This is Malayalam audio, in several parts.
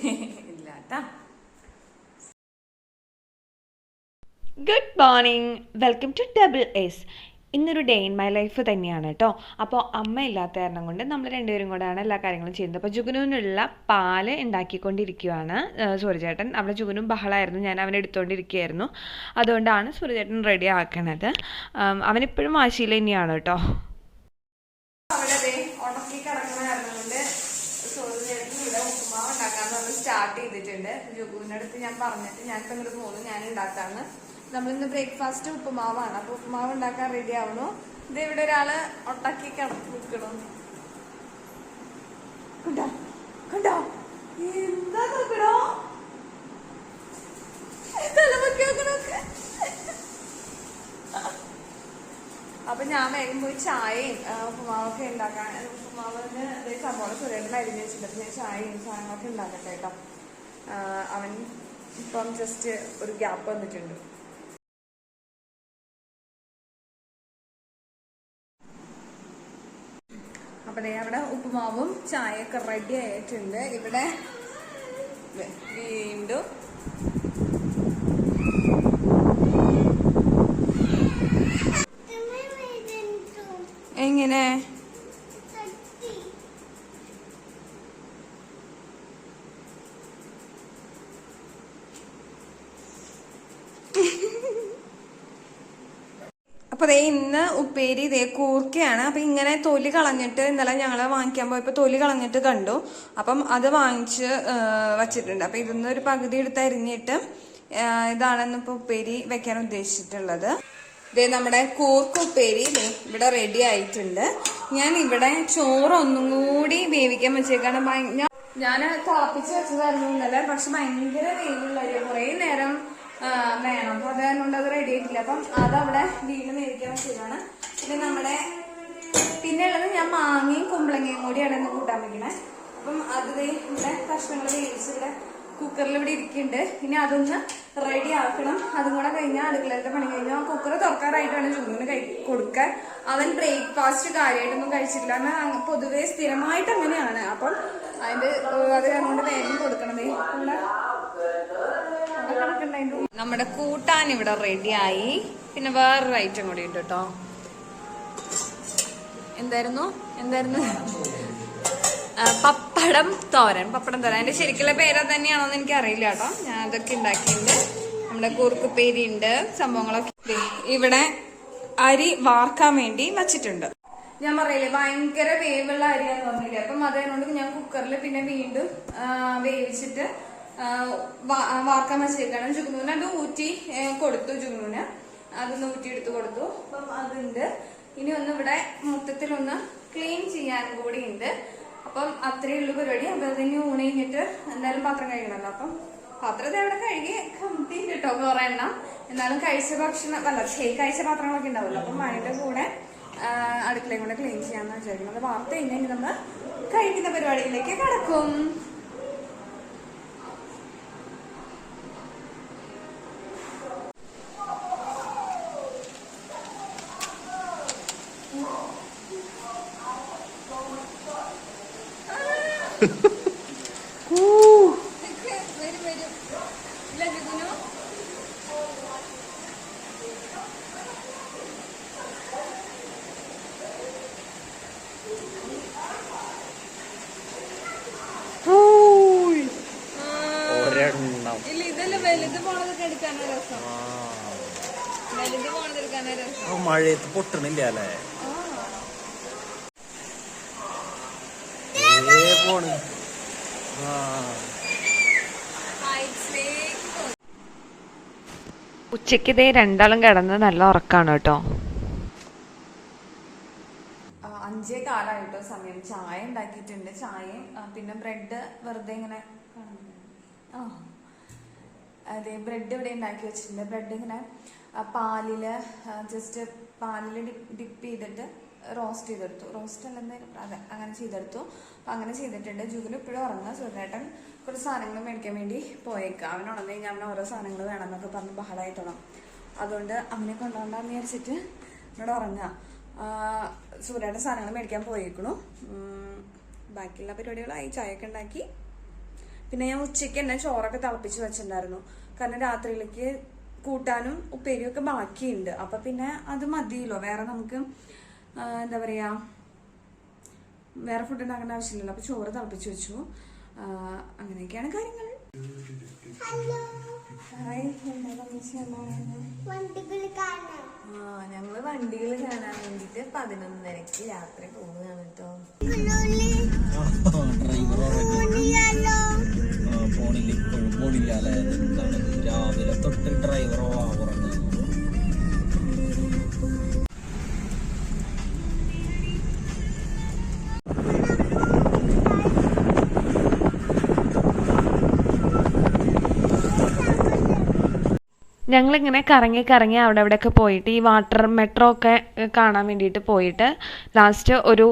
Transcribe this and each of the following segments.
ഇല്ല കേട്ടാ. Good morning, welcome to double S. ഇന്നൊരു ഡേ ഇൻ മൈ ലൈഫ് തന്നെയാണ് കേട്ടോ. അപ്പോൾ അമ്മ ഇല്ലാത്ത കാരണം കൊണ്ട് നമ്മൾ രണ്ടുപേരും കൂടെയാണ് എല്ലാ കാര്യങ്ങളും ചെയ്യുന്നത്. അപ്പോൾ ജുഗുനുവിനുള്ള പാല് ഉണ്ടാക്കിക്കൊണ്ടിരിക്കുകയാണ് സൂര്യചേട്ടൻ. അവിടെ ജുഗുനും ബഹളമായിരുന്നു, ഞാൻ അവനെ എടുത്തുകൊണ്ടിരിക്കുകയായിരുന്നു. അതുകൊണ്ടാണ് സൂര്യചേട്ടൻ റെഡി ആക്കണത്. അവനിപ്പോഴും വാശിയിൽ തന്നെയാണ് കേട്ടോ. അവിടെ ഉണക്കി കിടക്കുന്ന കാരണം കൊണ്ട് സൂര്യചേട്ടൻ ഇവിടെ ഉപ്പുമാവ് ഉണ്ടാക്കാന്ന് പറഞ്ഞ് സ്റ്റാർട്ട് ചെയ്തിട്ടുണ്ട്. ജുഗുവിൻ്റെ അടുത്ത് ഞാൻ പറഞ്ഞിട്ട് ഞാനിപ്പോൾ ഇങ്ങോട്ട് പോകുന്നു, ഞാൻ ഉണ്ടാക്കാന്ന്. നമ്മളിന്ന് ബ്രേക്ക്ഫാസ്റ്റ് ഉപ്പുമാവാണ്. അപ്പൊ ഉപ്പുമാവ് ഉണ്ടാക്കാൻ റെഡി ആവണു. ഇത് ഇവിടെ ഒരാള് ഒട്ടാക്കി കിടക്കി നിൽക്കണു. കണ്ടോ കണ്ടോ എന്താ നോക്കണോ, തലമൊക്കെ നോക്ക്. അപ്പൊ ഞാൻ വേഗം പോയി ചായയും ഉപ്പുമാവൊക്കെ ഉണ്ടാക്കാൻ. ഉപ്പുമാവിന് സംഭവം സുരേട്ടൻ അരിഞ്ഞ് വെച്ചിട്ട് ഞാൻ ചായയും സാധനങ്ങളൊക്കെ ഉണ്ടാക്കട്ടെ കേട്ടോ. അവൻ ഇപ്പം ജസ്റ്റ് ഒരു ഗ്യാപ്പ് വന്നിട്ടുണ്ട്. അപ്പൊ അവിടെ ഉപ്പുമാവും ചായയൊക്കെ റെഡി ആയിട്ടുണ്ട്. ഇവിടെ വീണ്ടും എങ്ങനെ അപ്പൊ ഇന്ന് ഉപ്പേരി കൂർക്കയാണ്. അപ്പൊ ഇങ്ങനെ തൊലി കളഞ്ഞിട്ട് ഇന്നലെ ഞങ്ങള് വാങ്ങിക്കാൻ പോയപ്പോ തൊലി കളഞ്ഞിട്ട് കണ്ടു. അപ്പം അത് വാങ്ങിച്ച് വച്ചിട്ടുണ്ട്. അപ്പൊ ഇതിന്ന് ഒരു പകുതി എടുത്ത് അരിഞ്ഞിട്ട് ഇതാണെന്ന് ഇപ്പൊ ഉപ്പേരി വെക്കാൻ ഉദ്ദേശിച്ചിട്ടുള്ളത്. നമ്മുടെ കൂർക്ക ഉപ്പേരി ഇവിടെ റെഡി ആയിട്ടുണ്ട്. ഞാൻ ഇവിടെ ചോറ് ഒന്നും കൂടി വേവിക്കാൻ വെച്ചേക്കാണ്. ഞാൻ തിളപ്പിച്ച് വെച്ചതായിരുന്നു ഇന്നലെ, പക്ഷെ ഭയങ്കര വേവുള്ള കുറെ നേരം വേണം. അപ്പൊ അതുകൊണ്ട് അത് റെഡി ആയിട്ടില്ല. അപ്പം അതവിടെ വീണ്ടും വേവിക്കാൻ വെച്ചതാണ്. പിന്നെ ഉള്ളത് ഞാൻ മാങ്ങയും കുമ്പളങ്ങയും കൂടിയാണ് ഇന്ന് കൂട്ടാൻ വെക്കണേ. അപ്പം അത് ഇവിടെ കഷ്ണങ്ങൾ വേവിച്ച് ഇവിടെ കുക്കറിൽ ഇവിടെ ഇരിക്കുന്നുണ്ട്. ഇനി അതൊന്ന് റെഡി ആക്കണം. അതും കൂടെ കഴിഞ്ഞാൽ അടുക്കളയിലത്തെ പണി കഴിഞ്ഞാൽ കുക്കർ തുറക്കാറായിട്ടാണ് ചൂടിന് കൊടുക്കാൻ. അവൻ ബ്രേക്ക്ഫാസ്റ്റ് കാര്യമായിട്ടൊന്നും കഴിച്ചിട്ടില്ല. കാരണം പൊതുവെ സ്ഥിരമായിട്ട് അങ്ങനെയാണ്. അപ്പം അതിന്റെ അത് അതുകൊണ്ട് വേഗം കൊടുക്കണതേ. നമ്മുടെ കൂട്ടാൻ ഇവിടെ റെഡിയായി. പിന്നെ വേറൊരു ഐറ്റം കൂടി ഉണ്ട് കേട്ടോ. എന്തായിരുന്നു പപ്പടം തോരൻ. അതിന്റെ ശരിക്കുള്ള പേര് തന്നെയാണോന്ന് എനിക്ക് അറിയില്ല കേട്ടോ. ഞാൻ അതൊക്കെ ഉണ്ടാക്കിയിട്ടുണ്ട്. നമ്മുടെ കൂർക്കുപ്പേരി ഉണ്ട്, സംഭവങ്ങളൊക്കെ. ഇവിടെ അരി വാർക്കാൻ വേണ്ടി വച്ചിട്ടുണ്ട്. ഞാൻ പറയില്ലേ ഭയങ്കര വേവുള്ള അരിയാന്ന് പറഞ്ഞില്ലേ. അപ്പം അതുകൊണ്ട് ഞാൻ കുക്കറിൽ പിന്നെ വീണ്ടും വേവിച്ചിട്ട് വാർക്കാൻ വെച്ചേക്കാണ്. ജുഗ്നൂന് അത് ഊറ്റി കൊടുത്തു. ജുഗ്നൂന് അതൊന്ന് ഊറ്റി എടുത്ത് കൊടുത്തു. അപ്പം അതുണ്ട്. ഇനി ഒന്ന് ഇവിടെ മൊത്തത്തിലൊന്ന് ക്ലീൻ ചെയ്യാനും കൂടി ഉണ്ട്. അപ്പം അത്രയേ ഉള്ളൂ പരിപാടി. അപ്പൊ അതിന് ഊണ് കഴിഞ്ഞിട്ട് എന്തായാലും പാത്രം കഴുകണല്ലോ. അപ്പം പാത്രത്തെ അവിടെ കഴുകി കമ്പി കേട്ടോ കുറെ എണ്ണം. എന്നാലും കഴിച്ച ഭക്ഷണം കഴിച്ച പാത്രങ്ങളൊക്കെ ഉണ്ടാവുമല്ലോ. അപ്പം അതിന്റെ കൂടെ അടുക്കളയും കൂടെ ക്ലീൻ ചെയ്യാന്ന് വിചാരിക്കുന്നത്. വാർത്ത കഴിഞ്ഞാൽ നമ്മൾ കഴിക്കുന്ന പരിപാടിയിലേക്ക് കടക്കും. മഴയത്ത് പൊട്ടണില്ല അല്ലേ? പോണ് ഉച്ചയ്ക്ക് ഇതേ രണ്ടാളും കിടന്ന് നല്ല ഉറക്കാണ് കേട്ടോ. 5:15 സമയം. ചായ ഉണ്ടാക്കിയിട്ടുണ്ട്. ചായയും പിന്നെ ബ്രെഡ് വെറുതെ ഇങ്ങനെ അതെ ബ്രെഡ് ഇവിടെ ഉണ്ടാക്കി വെച്ചിട്ടുണ്ട്. ബ്രെഡ് ഇങ്ങനെ പാലില് ജസ്റ്റ് ഡിപ്പ് ചെയ്തിട്ട് റോസ്റ്റ് ചെയ്തെടുത്തു. റോസ്റ്റ് അല്ലെന്ന് അതെ അങ്ങനെ ചെയ്തെടുത്തു. അപ്പം അങ്ങനെ ചെയ്തിട്ടുണ്ട്. ജുഗിന് ഇപ്പോഴും ഉറങ്ങുക. സുഖേട്ടൻ കുറച്ച് സാധനങ്ങൾ മേടിക്കാൻ വേണ്ടി പോയേക്കാം. അവൻ ഉണർന്നു കഴിഞ്ഞാൽ അവന് ഓരോ സാധനങ്ങൾ വേണമെന്നൊക്കെ പറഞ്ഞ് ബഹളമായിട്ടോണം. അതുകൊണ്ട് അവനെ കൊണ്ടുപോകണ്ടെന്ന് വിചാരിച്ചിട്ട് ഇവിടെ ഉറങ്ങുക. സൂര്യയുടെ സാധനങ്ങൾ മേടിക്കാൻ പോയേക്കണു. ബാക്കിയുള്ള പരിപാടികളായി ചായയൊക്കെ ഉണ്ടാക്കി പിന്നെ ഞാൻ ഉച്ചയ്ക്ക് തന്നെ ചോറൊക്കെ തിളപ്പിച്ച് വെച്ചിട്ടുണ്ടായിരുന്നു. കാരണം രാത്രിയിലേക്ക് കൂട്ടാനും ഉപ്പേരിയും ഒക്കെ ബാക്കിയുണ്ട്. അപ്പൊ പിന്നെ അത് മതിയല്ലോ, വേറെ നമുക്ക് എന്താ പറയാ വേറെ ഫുഡ് ഉണ്ടാക്കേണ്ട ആവശ്യമില്ലല്ലോ. അപ്പൊ ചോറ് തിളപ്പിച്ച് വെച്ചു. അങ്ങനെയൊക്കെയാണ് കാര്യങ്ങൾ. ഞങ്ങള് വണ്ടികൾ കാണാൻ വേണ്ടിട്ട് 11:30 രാത്രി പോവുകയാണ് കേട്ടോ. ഫോണിൽ ഇപ്പോഴും ഫോണില്ല അല്ലേ? എന്താണ് രാവിലെ തൊട്ട് ഡ്രൈവറോ ഉറങ്ങുന്നത്? ഞങ്ങളിങ്ങനെ കറങ്ങി കറങ്ങി അവിടെ അവിടെയൊക്കെ പോയിട്ട് ഈ വാട്ടർ മെട്രോ ഒക്കെ കാണാൻ വേണ്ടിയിട്ട് പോയിട്ട് ലാസ്റ്റ് ഒരു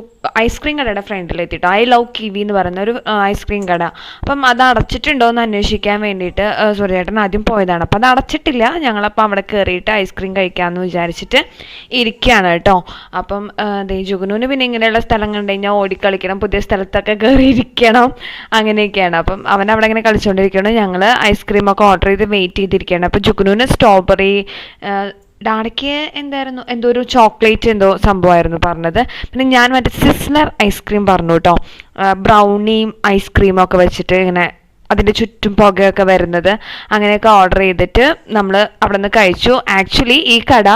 ഐസ്ക്രീം കടയുടെ ഫ്രണ്ടിലെത്തിട്ടോ. ഐ ലവ് കിവി എന്ന് പറയുന്ന ഒരു ഐസ്ക്രീം കട. അപ്പം അത് അടച്ചിട്ടുണ്ടോ എന്ന് അന്വേഷിക്കാൻ വേണ്ടിയിട്ട് സൂര്യേട്ടൻ ആദ്യം പോയതാണ്. അപ്പം അത് അടച്ചിട്ടില്ല. ഞങ്ങളപ്പോൾ അവിടെ കയറിയിട്ട് ഐസ്ക്രീം കഴിക്കാമെന്ന് വിചാരിച്ചിട്ട് ഇരിക്കുകയാണ് കേട്ടോ. അപ്പം ജുഗുനുവിന് പിന്നെ ഇങ്ങനെയുള്ള സ്ഥലം കണ്ടു കഴിഞ്ഞാൽ ഓടിക്കളിക്കണം, പുതിയ സ്ഥലത്തൊക്കെ കയറി ഇരിക്കണം, അങ്ങനെയൊക്കെയാണ്. അപ്പം അവൻ അവിടെ ഇങ്ങനെ കളിച്ചുകൊണ്ടിരിക്കുകയാണ്. ഞങ്ങൾ ഐസ്ക്രീമൊക്കെ ഓർഡർ ചെയ്ത് വെയിറ്റ് ചെയ്തിരിക്കുകയാണ്. അപ്പോൾ ജുഗുനുവിന് സ്ട്രോബെറി, ഡാഡയ്ക്ക് എന്തായിരുന്നു, എന്തോ ഒരു ചോക്ലേറ്റ് എന്തോ സംഭവമായിരുന്നു പറഞ്ഞത്. പിന്നെ ഞാൻ മറ്റേ സിസ്ലർ ഐസ്ക്രീം പറഞ്ഞു കേട്ടോ. ബ്രൗണിയും ഐസ്ക്രീമൊക്കെ വെച്ചിട്ട് ഇങ്ങനെ അതിൻ്റെ ചുറ്റും പുകയൊക്കെ വരുന്നത്, അങ്ങനെയൊക്കെ ഓർഡർ ചെയ്തിട്ട് നമ്മൾ അവിടെ നിന്ന് കഴിച്ചു. ആക്ച്വലി ഈ കട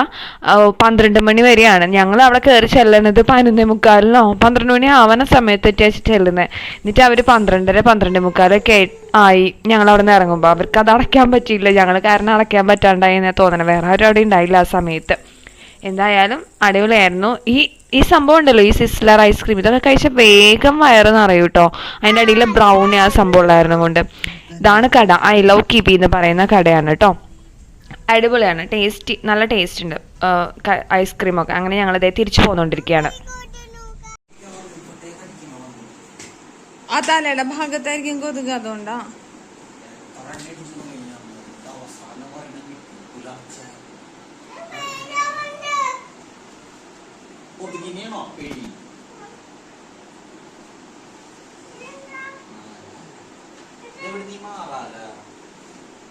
12 മണി വരെയാണ്. ഞങ്ങൾ അവിടെ കയറി ചെല്ലണത് 11:45 12 മണി ആവുന്ന സമയത്തൊക്കെ ചെല്ലുന്നത്. എന്നിട്ട് അവർ 12:30 12:45 ആയി ഞങ്ങളവിടെ നിന്ന് ഇറങ്ങുമ്പോൾ. അവർക്ക് അത് അടയ്ക്കാൻ പറ്റിയില്ല, ഞങ്ങൾ കാരണം അടയ്ക്കാൻ പറ്റാണ്ടായി എന്നാ തോന്നണം. വേറെ ആരും അവിടെ ഉണ്ടായില്ല ആ സമയത്ത്. എന്തായാലും അടിപൊളിയായിരുന്നു. ഈ സംഭവം ഉണ്ടല്ലോ, ഈ സിസ്ലർ ഐസ്ക്രീം, ഇതൊക്കെ കഴിച്ചാൽ വേഗം വയറ് നിറയും കേട്ടോ. അതിൻ്റെ അടിയിൽ ബ്രൗണി ആ സംഭവം ഉള്ളായിരുന്നു കൊണ്ട്. ഇതാണ് കട, ഐ ലവ് കിബി എന്ന് പറയുന്ന കടയാണ് കേട്ടോ. അടിപൊളിയാണ്, ടേസ്റ്റി, നല്ല ടേസ്റ്റ് ഉണ്ട് ഐസ്ക്രീമൊക്കെ. അങ്ങനെ ഞങ്ങളിതേ തിരിച്ചു പോന്നുകൊണ്ടിരിക്കുകയാണ്. ആ തലയുടെ ഭാഗത്തായിരിക്കും കൊതുക്, അതുകൊണ്ടാ.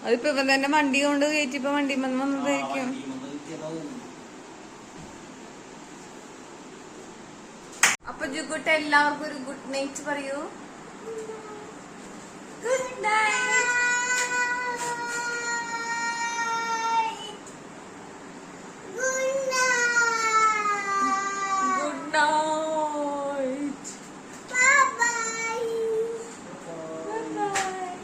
അതിപ്പോ ഇവൻ തന്നെ വണ്ടി കൊണ്ട് കയറ്റിപ്പോ വണ്ടി വന്നതായിരിക്കും. അപ്പൊ ജുഗുട്ട എല്ലാവർക്കും ഒരു ഗുഡ് നൈറ്റ് പറയൂ. Good night. Good night.